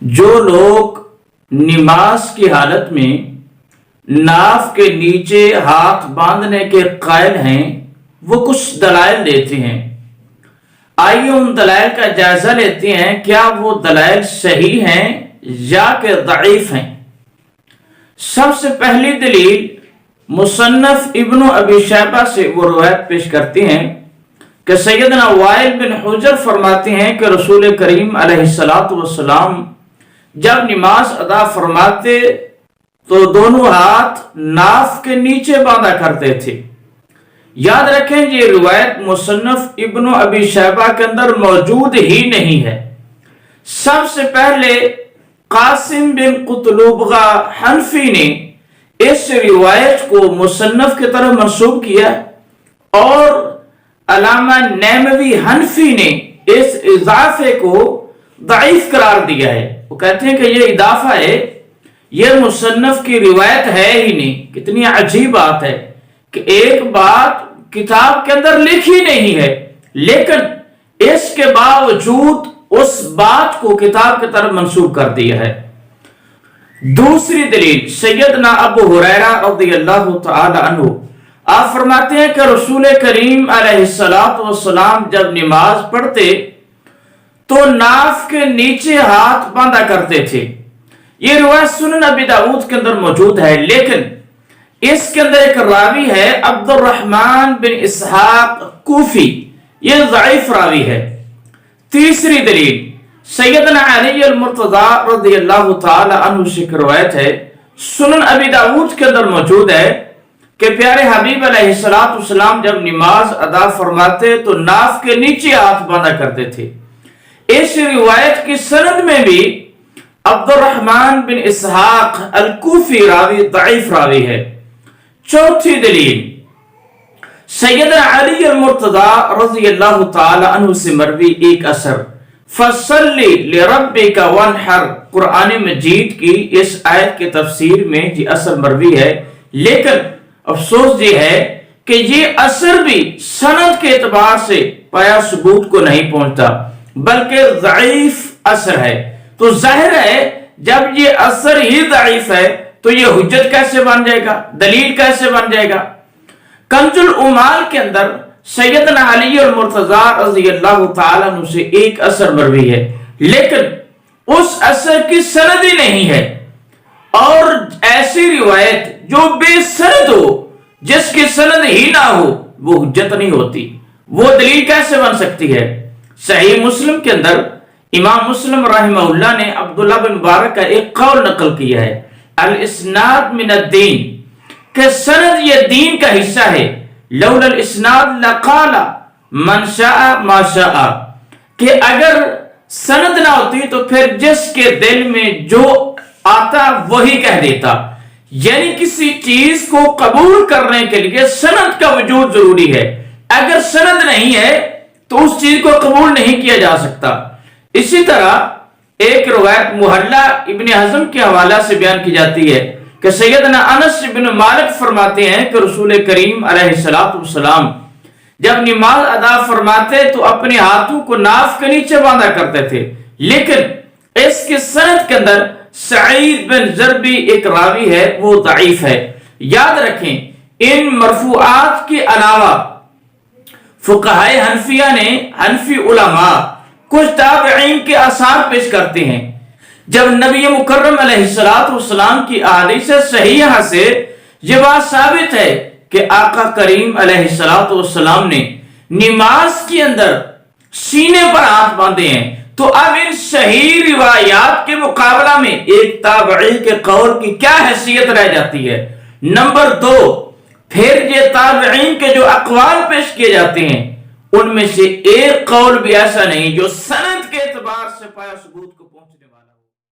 جو لوگ نماز کی حالت میں ناف کے نیچے ہاتھ باندھنے کے قائل ہیں وہ کچھ دلائل دیتے ہیں۔ آئیے ان دلائل کا جائزہ لیتے ہیں، کیا وہ دلائل صحیح ہیں یا کہ ضعیف ہیں۔ سب سے پہلی دلیل مصنف ابن ابی شیبہ سے وہ روایت پیش کرتے ہیں کہ سیدنا وائل بن حجر فرماتے ہیں کہ رسول کریم علیہ السلام جب نماز ادا فرماتے تو دونوں ہاتھ ناف کے نیچے باندھا کرتے تھے۔ یاد رکھیں یہ روایت مصنف ابن ابی شیبہ کے اندر موجود ہی نہیں ہے۔ سب سے پہلے قاسم بن قطلبغہ حنفی نے اس روایت کو مصنف کی طرف منسوب کیا اور علامہ نیموی حنفی نے اس اضافے کو ضعیف قرار دیا ہے۔ وہ کہتے ہیں کہ یہ اضافہ ہے، یہ مصنف کی روایت ہے ہی نہیں۔ کتنی عجیب بات ہے کہ ایک بات کتاب کے اندر لکھی نہیں ہے لیکن اس کے باوجود اس بات کو کتاب کی طرف منسوب کر دیا ہے۔ دوسری دلیل سیدنا ابو ہریرہ رضی اللہ تعالی عنہ، آپ فرماتے ہیں کہ رسول کریم علیہ السلام جب نماز پڑھتے تو ناف کے نیچے ہاتھ باندھا کرتے تھے۔ یہ روایت سنن ابی داؤد کے اندر موجود ہے لیکن اس کے اندر ایک راوی ہے عبد الرحمن بن اسحاق کوفی، یہ ضعیف راوی ہے۔ تیسری دلیل سیدنا علی المرتضی رضی اللہ تعالی عنہ سے روایت ہے، سنن ابی داؤد کے اندر موجود ہے کہ پیارے حبیب علیہ السلام جب نماز ادا فرماتے تو ناف کے نیچے ہاتھ باندھا کرتے تھے۔ اس روایت کی سند میں بھی عبد الرحمن بن اسحاق الکوفی راوی ضعیف راوی ہے۔ چوتھی دلیل سیدنا علی المرتضی رضی اللہ تعالی عنہ سے مروی ایک اثر فَصَلِّ لِرَبِّكَ وَانْحَرْ، قرآن مجید کی اس آیت کے تفسیر میں یہ اثر مروی ہے لیکن افسوس یہ ہے کہ یہ اثر بھی سند کے اعتبار سے پایا ثبوت کو نہیں پہنچتا بلکہ ضعیف اثر ہے۔ تو ظاہر ہے جب یہ اثر ہی ضعیف ہے تو یہ حجت کیسے بن جائے گا، دلیل کیسے بن جائے گا۔ کنز العمال کے اندر سیدنا علی المرتضی رضی اللہ تعالیٰ عنہ سے ایک اثر مروی ہے لیکن اس اثر کی سند ہی نہیں ہے، اور ایسی روایت جو بے سند ہو، جس کی سند ہی نہ ہو، وہ حجت نہیں ہوتی، وہ دلیل کیسے بن سکتی ہے۔ صحیح مسلم کے اندر امام مسلم رحمہ اللہ نے عبداللہ بن مبارک کا ایک قول نقل کیا ہے، الاسناد من الدین، کہ سند یہ دین کا حصہ ہے، لولا الاسناد لقال من شاء ما شاء، کہ اگر سند نہ ہوتی تو پھر جس کے دل میں جو آتا وہی کہہ دیتا، یعنی کسی چیز کو قبول کرنے کے لیے سند کا وجود ضروری ہے، اگر سند نہیں ہے تو اس چیز کو قبول نہیں کیا جا سکتا۔ اسی طرح ایک روایت محلہ ابن حزم کے حوالہ سے بیان کی جاتی ہے کہ سیدنا انس بن مالک فرماتے ہیں کہ رسول کریم علیہ السلام جب نماز ادا فرماتے تو اپنے ہاتھوں کو ناف کے نیچے باندھا کرتے تھے لیکن اس کے سند کے اندر سعید بن ضربی ایک راوی ہے، وہ ضعیف ہے۔ یاد رکھیں ان مرفوعات کے علاوہ فقہائے حنفیہ نے، حنفی علماء کچھ تابعین کے آثار پیش کرتے ہیں۔ جب نبی مکرم علیہ السلام کی احادیث صحیحہ سے یہ بات ثابت ہے کہ آقا کریم علیہ السلام نے نماز کے اندر سینے پر ہاتھ باندھے ہیں، تو اب ان صحیح روایات کے مقابلہ میں ایک تابعی کے قول کی کیا حیثیت رہ جاتی ہے۔ نمبر دو، پھر یہ تابعین کے جو اقوال پیش کیے جاتے ہیں ان میں سے ایک قول بھی ایسا نہیں جو سند کے اعتبار سے پایا ثبوت